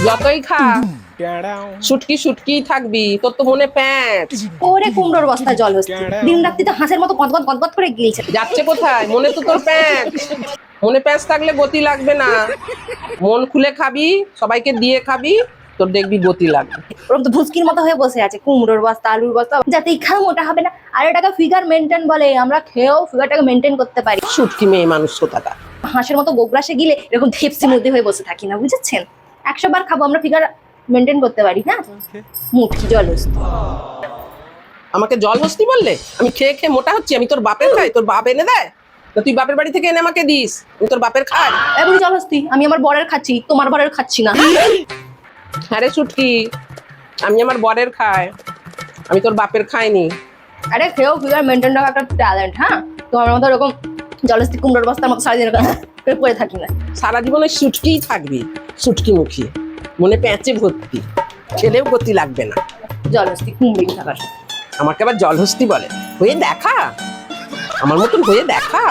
যতই খা শুটকি শুটকি থাকবি, তোর তো মনে প্যাঁচ। ওরে কুমড়োর বস্তা জল হচ্ছে, দিন রাত্রি তো হাঁসের মতো গদগদ গদগদ করে গিলছে। যাচ্ছে কোথায়? মনে তো তোর প্যাঁচ। মনে প্যাঁচ থাকলে গতি লাগবে না। মন খুলে খাবি, সবাইকে দিয়ে খাবি, তোর দেখবি গতি লাগবে। ওরকম তো ভুসকির মতো হয়ে বসে আছে, কুমড়োর বস্তা আলুর বস্তা, যাতেই খা মোটা হবে না। আর এটাকে ফিগার মেনটেন বলে, আমরা খেয়েও ফিগারটাকে মেনটেন করতে পারি। শুটকি মেয়ে মানুষ কোথাকার। হাঁসের মতো গোগ্রাসে গিলে এরকম ধেপসি মধ্যে হয়ে বসে থাকি না, বুঝেছেন? 100 বার খাবো, আমরা ফিগার মেনটেন করতে পারি। হ্যাঁ, মুটকি জলস। আমাকে জল হস্তি বললে? আমি খেয়ে খেয়ে মোটা হচ্ছি? আমি তোর বাপের খাই? তোর বাপ এনে দেয়? না তুই বাপের বাড়ি থেকে এনে আমাকে দিস? আমি তোর বাপের খাই? এবারে জলহস্তি, আমি আমার বরের খাচ্ছি, তোমার বরের খাচ্ছি না। আরে শুটকি, আমি আমার বরের খাই, আমি তোর বাপের খাইনি। আরে খেয়েও ফিগার মেনটেন রাখা একটা ট্যালেন্ট। হ্যাঁ, তোমার মতো এরকম জলহস্তি কুমড়োর বস্তার মতো সারাদিন পড়ে থাকি না। সারা জীবনে শুটকিই থাকবি, শুটকি মুখী, মনে প্যাঁচে ভর্তি, খেলেও গতি লাগবে না। জলহস্তি কুমড়ি থাকার। আমাকে আবার জলহস্তি বলে? হয়ে দেখা, আমার মতন হয়ে দেখা।